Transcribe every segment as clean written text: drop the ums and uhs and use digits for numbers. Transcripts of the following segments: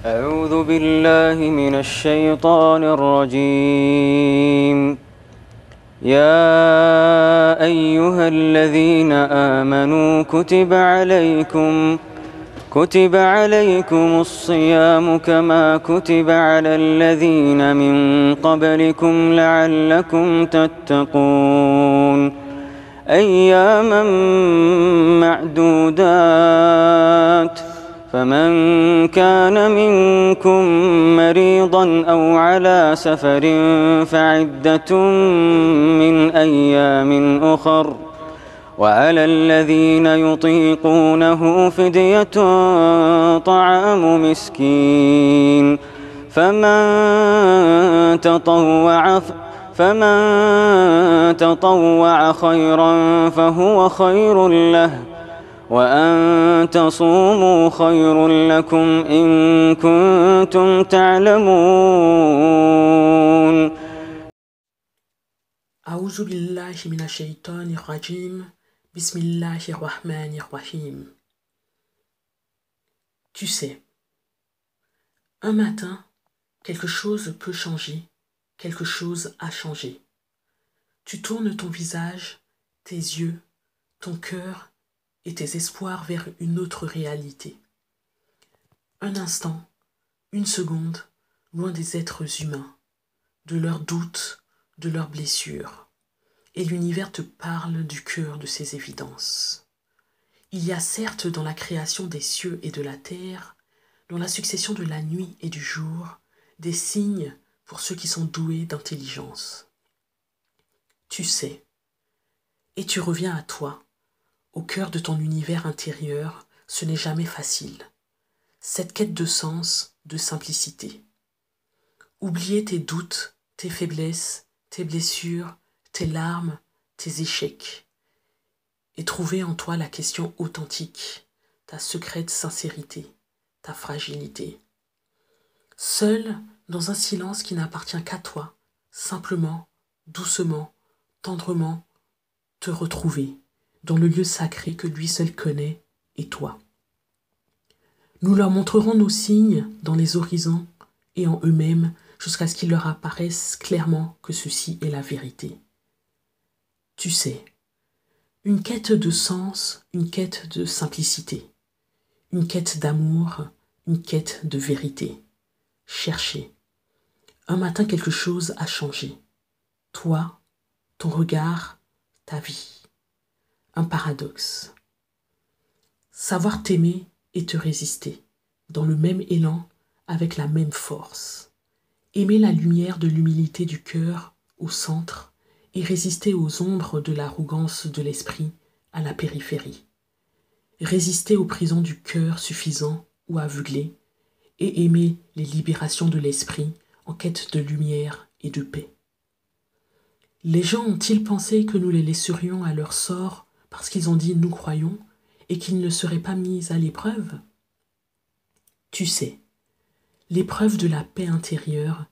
أعوذ بالله من الشيطان الرجيم. يا أيها الذين آمنوا كتب عليكم الصيام كما كتب على الذين من قبلكم لعلكم تتقون أياما معدودات فمن كان منكم مريضا أو على سفر فعدة من أيام أخر وعلى الذين يطيقونه فدية طعام مسكين فمن تطوع خيرا فهو خير له وأن تصوموا خير لكم إن كنتم تعلمون. أعوذ بالله من الشيطان الرجيم. بسم الله الرحمن الرحيم. Tu sais, un matin, quelque chose peut changer, quelque chose a changé. Tu tournes ton visage, tes yeux, ton cœur et tes espoirs vers une autre réalité. Un instant, une seconde, loin des êtres humains, de leurs doutes, de leurs blessures. Et l'univers te parle du cœur de ces évidences. Il y a certes dans la création des cieux et de la terre, dans la succession de la nuit et du jour, des signes pour ceux qui sont doués d'intelligence. Tu sais, et tu reviens à toi, au cœur de ton univers intérieur, ce n'est jamais facile. Cette quête de sens, de simplicité. Oublier tes doutes, tes faiblesses, tes blessures, tes larmes, tes échecs. Et trouver en toi la question authentique, ta secrète sincérité, ta fragilité. Seul, dans un silence qui n'appartient qu'à toi, simplement, doucement, tendrement, te retrouver dans le lieu sacré que lui seul connaît, et toi. Nous leur montrerons nos signes dans les horizons et en eux-mêmes jusqu'à ce qu'il leur apparaisse clairement que ceci est la vérité. Tu sais, une quête de sens, une quête de simplicité, une quête d'amour, une quête de vérité. Chercher. Un matin, quelque chose a changé. Toi, ton regard, ta vie. Un paradoxe. Savoir t'aimer et te résister, dans le même élan, avec la même force. Aimer la lumière de l'humilité du cœur au centre et résister aux ombres de l'arrogance de l'esprit à la périphérie. Résister aux prisons du cœur suffisant ou aveuglé et aimer les libérations de l'esprit en quête de lumière et de paix. Les gens ont-ils pensé que nous les laisserions à leur sort parce qu'ils ont dit « nous croyons » et qu'ils ne seraient pas mis à l'épreuve? Tu sais, l'épreuve de la paix intérieure,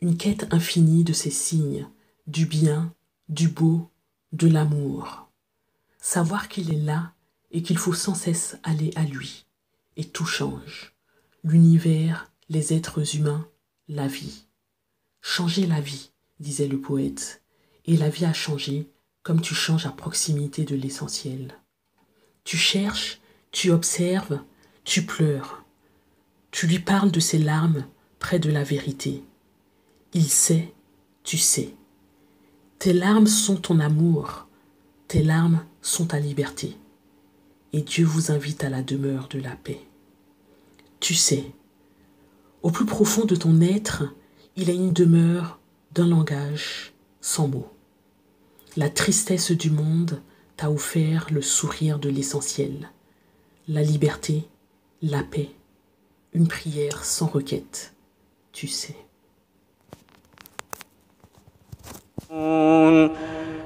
une quête infinie de ces signes, du bien, du beau, de l'amour. Savoir qu'il est là et qu'il faut sans cesse aller à lui. Et tout change. L'univers, les êtres humains, la vie. Changer la vie, disait le poète, et la vie a changé comme tu changes à proximité de l'essentiel. Tu cherches, tu observes, tu pleures. Tu lui parles de ses larmes près de la vérité. Il sait, tu sais. Tes larmes sont ton amour, tes larmes sont ta liberté. Et Dieu vous invite à la demeure de la paix. Tu sais, au plus profond de ton être, il a une demeure d'un langage sans mots. La tristesse du monde t'a offert le sourire de l'essentiel, la liberté, la paix, une prière sans requête, tu sais.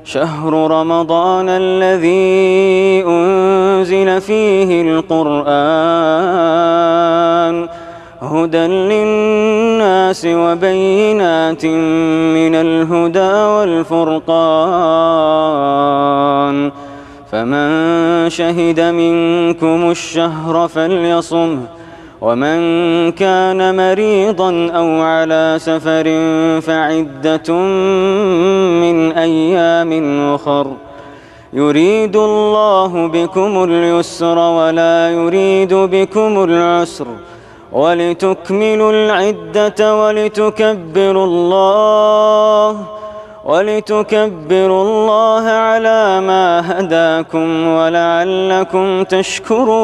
شهر رمضان الذي أنزل فيه القرآن هدى للناس وبينات من الهدى والفرقان فمن شهد منكم الشهر فليصمه ومن كان مريضا أو على سفر فعدة من أيام أخر يريد الله بكم اليسر ولا يريد بكم العسر ولتكملوا العدة ولتكبروا الله على ما هداكم ولعلكم تشكرون.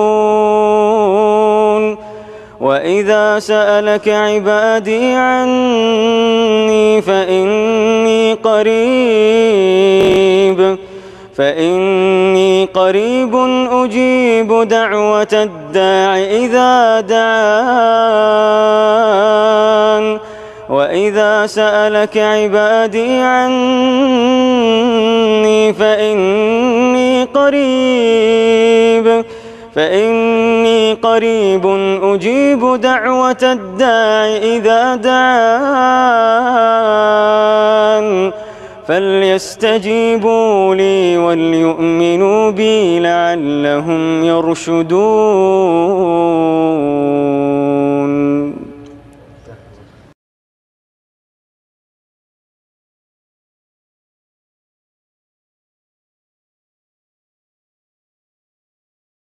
وإذا سألك عبادي عني فإني قريب أجيب دعوة الداع إذا دعان. وإذا سألك عبادي عني فإني قريب أجيب دعوة الداع إذا دعان فليستجيبوا لي وليؤمنوا بي لعلهم يرشدون.